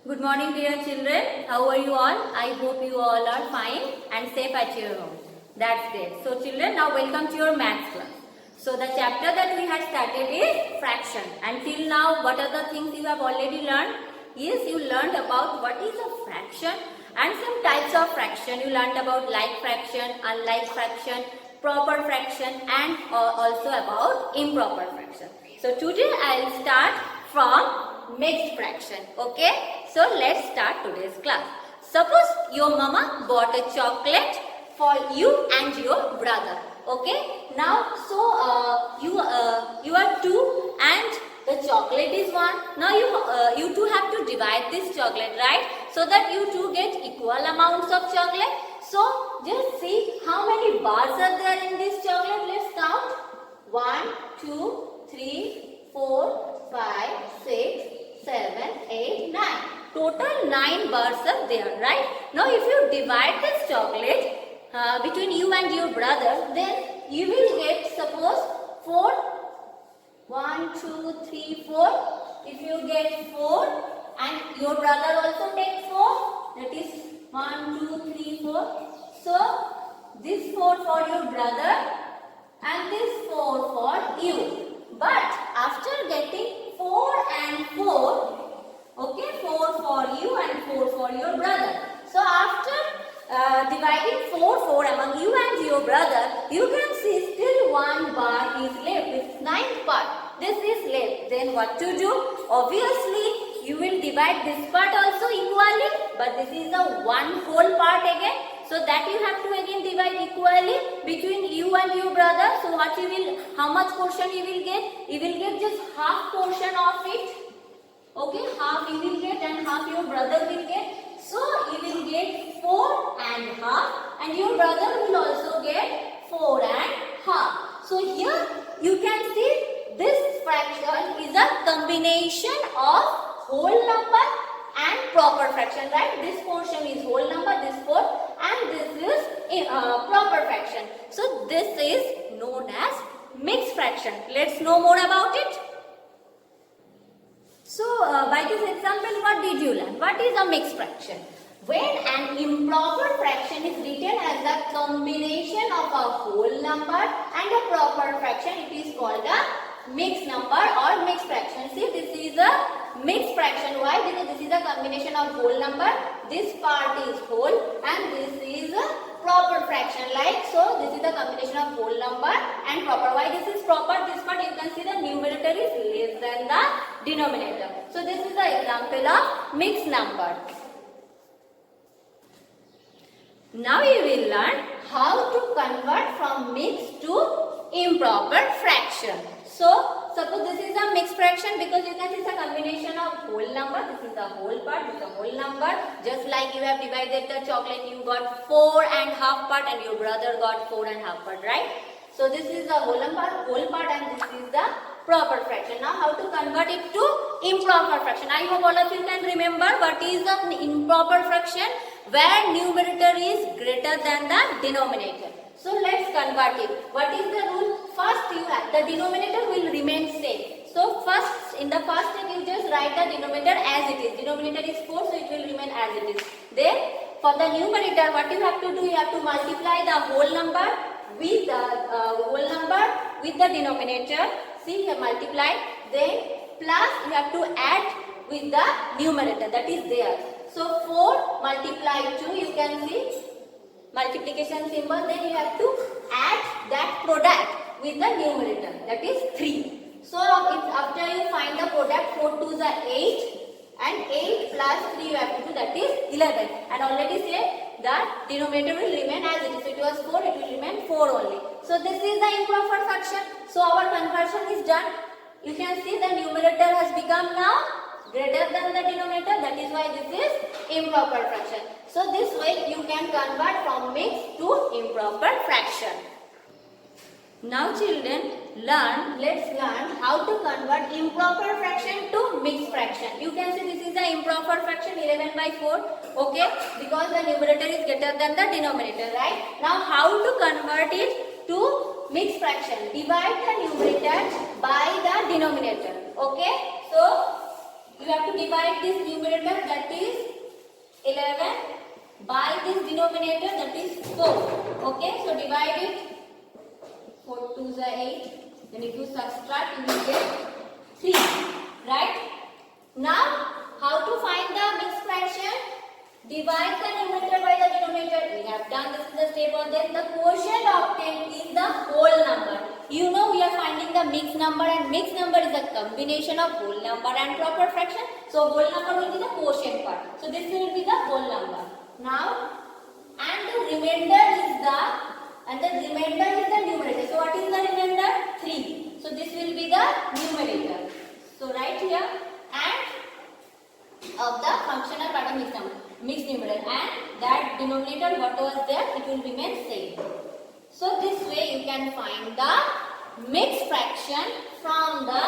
Good morning, dear children. How are you all? I hope you all are fine and safe at your home. That's great. So, children, now welcome to your maths class. So, the chapter that we had started is fraction. Until now, what are the things you have already learned? Yes, you learned about what is a fraction and some types of fraction. You learned about like fraction, unlike fraction, proper fraction, and also about improper fraction. So, today I will start from mixed fraction. Okay? So let's start today's class. Suppose your mama bought a chocolate for you and your brother. Okay? Now, so you are two and the chocolate is one. Now you two have to divide this chocolate, right? So that you two get equal amounts of chocolate. So just see how many bars are there in this chocolate. Let's count. 1, 2, 3, 4, 5, 6, 7, 8, 9. Total 9 bars are there, right? Now if you divide this chocolate between you and your brother, then you will get, suppose, 4. 1, 2, 3, 4. If you get 4 and your brother also takes 4, that is 1, 2, 3, 4. So this 4 for your brother and this 4 for you. But after getting 4 and 4, okay, 4 for you and 4 for your brother. So after dividing 4 among you and your brother, you can see still 1 bar is left. This 9th part, this is left. Then what to do? Obviously, you will divide this part also equally, but this is the one whole part again. So that you have to again divide equally between you and your brother. So what you will, how much portion you will get? You will get just half portion of it. Okay, half you will get and half your brother will get. So you will get 4 and half and your brother will also get 4 and half. So here you can see this fraction is a combination of whole number and proper fraction, right? This portion is whole number, this 4 and this is proper fraction. So this is known as mixed fraction. Let's know more about it. So, by this example, what did you learn? What is a mixed fraction? When an improper fraction is written as a combination of a whole number and a proper fraction, it is called a mixed number or mixed fraction. See, this is a mixed fraction. Why? Because this is a combination of whole number. This part is whole and this is a proper fraction. Like so, this is the combination of whole number and proper. Why this is proper? This part you can see the numerator is less than the denominator. So this is the example of mixed number. Now you will learn how to convert from mixed to improper fraction. So suppose this is a mixed fraction because you can see it's a combination of whole number. This is the whole part, this is the whole number. Just like you have divided the chocolate, you got 4 and half part and your brother got 4 and half part, right? So this is the whole number, whole part and this is the proper fraction. Now how to convert it to improper fraction? I hope all of you can remember what is an improper fraction, where numerator is greater than the denominator. So let's convert it. What is the rule? First you have, the denominator will remain same. So first, in the first step you just write the denominator as it is. Denominator is 4, so it will remain as it is. Then for the numerator, what you have to do? You have to multiply the whole number with the denominator. See, you multiply. Then plus you have to add with the numerator that is there. So 4 multiply 2, you can see multiplication symbol. Then you have to add that product with the numerator, that is 3. So after you find the product, 4 2s are 8 and 8 plus 3 you have to do, that is 11. And already said that denominator will remain as it is. So it was 4, it will remain 4 only. So this is the improper fraction. So our conversion is done. You can see the numerator has become now greater than the denominator. That is why this is improper fraction. So this way you can convert from mixed to improper fraction. Now children, let's learn how to convert improper fraction to mixed fraction. You can see this is the improper fraction 11 by 4. Okay, because the numerator is greater than the denominator, right? Now how to convert it to mixed fraction? Divide the numerator by the denominator. Okay, so You have to divide this numerator, that is 11, by this denominator, that is 4. Okay, so divide it. 4 2s are 8. Then if you subtract, you will get 3. Right? Now, how to find the mixed fraction? Divide the numerator by the denominator. We have done this in the step on this. The quotient obtained is the whole number. You know we are finding the mixed number, and mixed number is a combination of whole number and proper fraction. So whole number will be the quotient part. So this will be the whole number. Now, and the remainder is the numerator. So what is the remainder? 3. So this will be the numerator. So right here, and of the functional part of mixed numerator, and that denominator what was there, it will remain same. So this way you can find the mixed fraction from the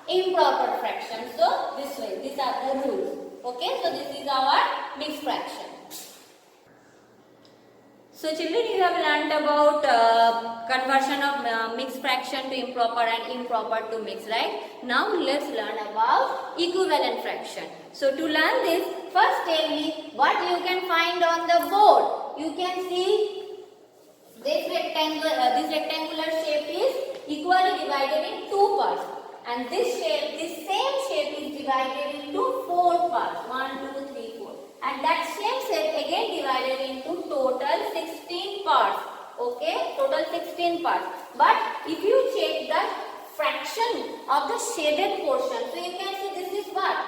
improper fraction. So this way, these are the rules. Okay, so this is our mixed fraction. So children, you have learnt about conversion of mixed fraction to improper and improper to mixed, right? Now let's learn about equivalent fraction. So to learn this, first tell me what you can find on the board. You can see this rectangular shape is equally divided in 2 parts, and this same shape is divided into 4 parts. 1, 2, 3, 4. And that same shape again divided into total 16 parts. Okay, total 16 parts. But if you check the fraction of the shaded portion, so you can see this is what?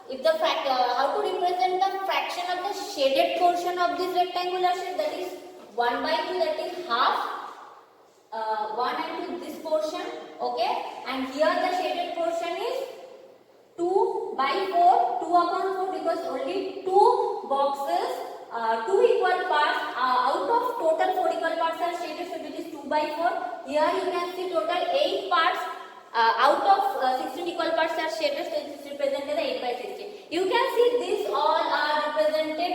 If the how to represent the fraction of the shaded portion of this rectangular shape, that is 1 by 2, that is half. 1 and 2 this portion. Okay, and here the shaded portion is 2 by 4, 2 upon 4, because only 2 boxes, 2 equal parts, out of total 4 equal parts are shaded, so it is 2 by 4. Here you can see total 8 parts, out of 16 equal parts are shaded, so it is represented as 8 by 16. You can see these all are represented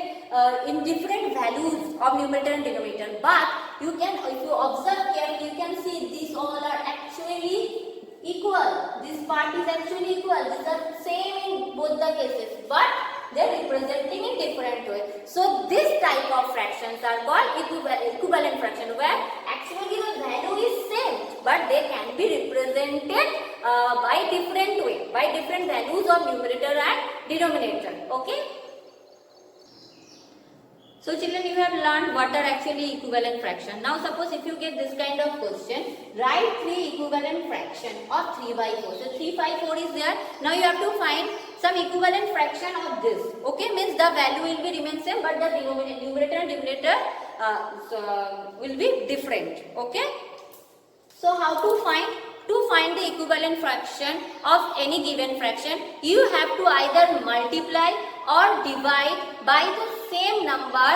in different values of numerator and denominator, but you can, if you observe carefully, you can see these all are actually equal. This part is actually equal. These are same in both the cases, but they are representing in different way. So this type of fractions are called equivalent fraction, where actually the value is same, but they can be represented by different way, by different values of numerator and denominator. Okay. So children, you have learned what are actually equivalent fraction. Now suppose if you get this kind of question, write 3 equivalent fraction of 3 by 4. So 3 by 4 is there. Now you have to find some equivalent fraction of this. Okay, means the value will be remain same, but the numerator and denominator will be different. Okay. So how to find? To find the equivalent fraction of any given fraction, you have to either multiply or divide by the same number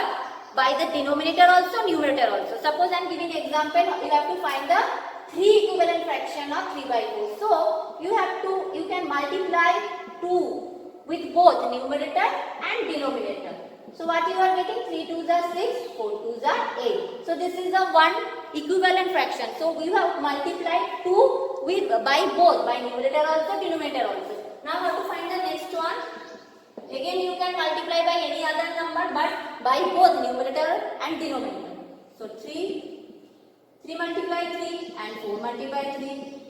by the denominator also, numerator also. Suppose I am giving example, you have to find the 3 equivalent fraction of 3 by 4. So you can multiply 2 with both numerator and denominator. So what you are getting? 3 2s are 6, 4 2s are 8. So this is the one equivalent fraction. So we have multiplied 2 with by both, by numerator also, denominator also. Now how to find the next one? Again you can multiply by any other number, but by both numerator and denominator. So 3 multiply 3 and 4 multiply 3.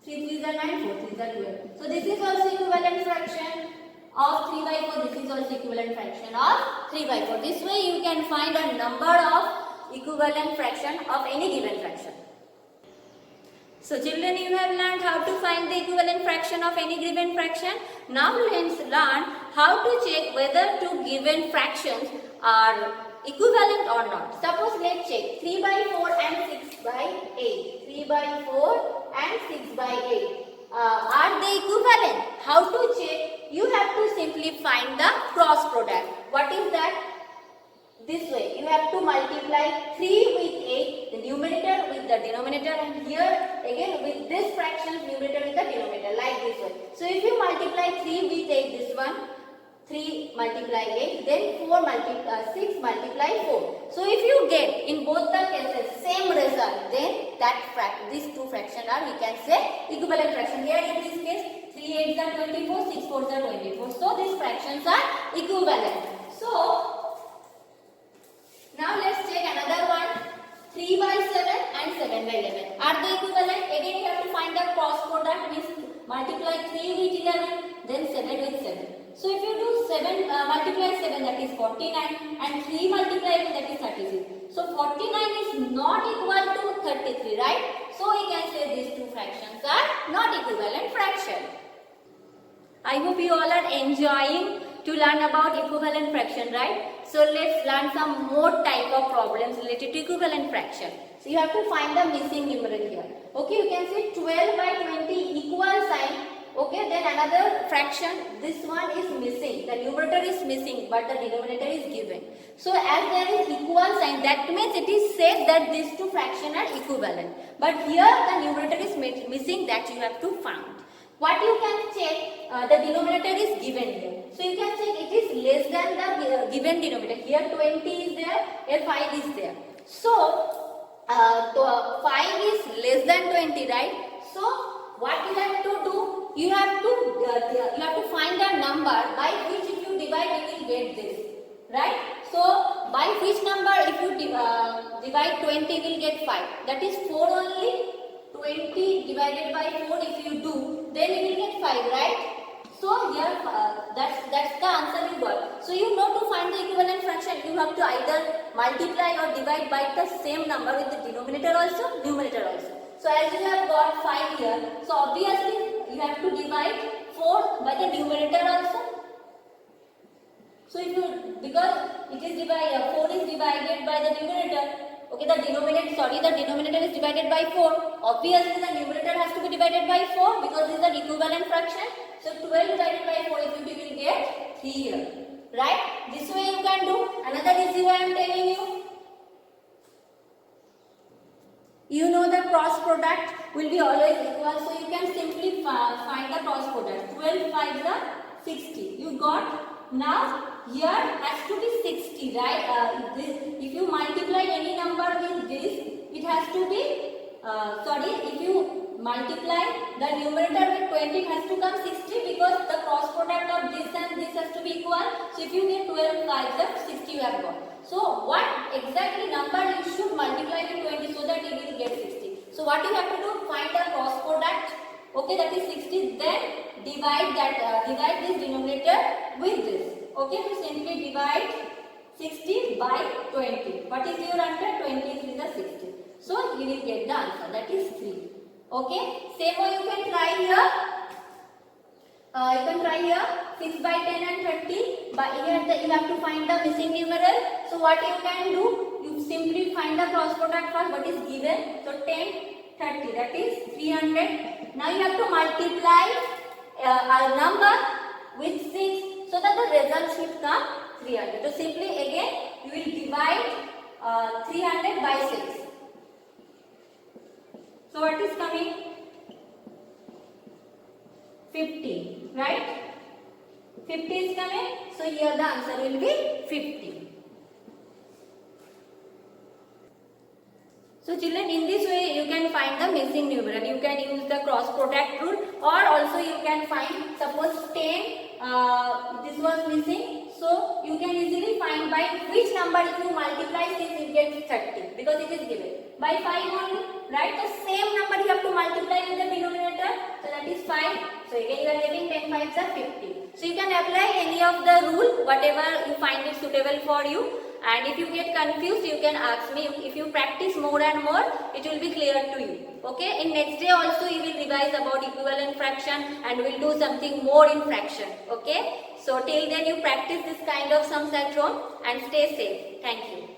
3 3s are 9, 4 3s are 12. So this is also equivalent fraction of 3 by 4. This is also equivalent fraction of 3 by 4. This way you can find a number of equivalent fraction of any given fraction. So children, you have learned how to find the equivalent fraction of any given fraction. Now let's learn how to check whether two given fractions are equivalent or not. Suppose let's check 3 by 4 and 6 by 8. 3 by 4 and 6 by 8. Are they equivalent? How to check? You have to simply find the cross product. What is that? This way. You have to multiply 3 with 8, the numerator with the denominator, and here again with this fraction, numerator with the denominator, like this way. So if you multiply 3 with 8, this one, 3 multiply 8, then 6 multiply 4. So if you get in both the cases same result, then these two fractions are, we can say, equivalent fraction. Here in this case 3 8s are 24, 6 4s are 24. So these fractions are equivalent. So now let's take another one. 3 by 7 and 7 by 11. Are they equivalent? Again you have to find the cross product, means multiply 3 with 11, then 7 with 7. So if you do 7 multiply 7, that is 49, and 3 multiply 11, that is 36. So 49 is not equal to 33, right? So we can say these two fractions are not equivalent fraction. I hope you all are enjoying to learn about equivalent fraction, right? So let's learn some more type of problems related to equivalent fraction. So you have to find the missing numeral here. Okay, you can say 12 by 20 equal sign. Okay, then another fraction, this one is missing. The numerator is missing, but the denominator is given. So as there is equal sign, that means it is said that these two fractions are equivalent. But here the numerator is missing, that you have to find. What you can check, the denominator is given here. So you can check it is less than the given denominator. Here 20 is there, here 5 is there. So 5 is less than 20, right? So what you have to do? You have to find a number by which if you divide you will get this, right? So by which number if you divide 20 will get 5. That is 4 only. 20 divided by 4 if you do, then you will get 5, right? So here that's the answer you got. So you know to find the equivalent fraction, you have to either multiply or divide by the same number with the denominator also, numerator also. So as you have got 5 here, so obviously you have to divide 4 by the numerator also. So if you, because it is divided, 4 is divided by the numerator. Okay, the denominator is divided by 4. Obviously the numerator has to be divided by 4 because this is an equivalent fraction. So 12 divided by 4, if you will get 3 here. Right? This way you can do. Another easy way I am telling you. You know the cross product will be always equal, so you can simply find the cross product. 12 5 is 60. You got. Now here has to be 60, right? If you multiply any number with this, it has to be, if you multiply the numerator with 20, it has to come 60 because the cross product of this and this has to be equal. So if you get 12 5 60 you have got. So what exactly number you should multiply with 20 so that you will get 60. So what you have to do, find the cross product. Okay, that is 60. Then divide this denominator with this. Okay, so simply divide 60 by 20. What is your answer? 20 is the 60. So you will get the answer, that is 3. Okay, same way you can try here. 6 by 10 and 30. But here you have to find the missing numeral. So what you can do? You simply find the cross product first. What is given? So 10, 30. That is 300. Now you have to multiply a number with 6 so that the result should come 300. So simply again you will divide 300 by 6. So what is coming? 50, right? 50 is coming. So here the answer will be 50. So children, in this way you can find the missing numeral. You can use the cross product rule, or also you can find, suppose 10, this was missing. So you can easily find by which number if you multiply 6 you get 30 because it is given. By 5 only, right? The same number you have to multiply with the denominator. So that is 5. So again you are getting 10 5s are 50. So you can apply any of the rule, whatever you find it suitable for you. And if you get confused, you can ask me. If you practice more and more, it will be clear to you. Okay? In next day also, you will revise about equivalent fraction and will do something more in fraction. Okay? So till then, you practice this kind of sums at home and stay safe. Thank you.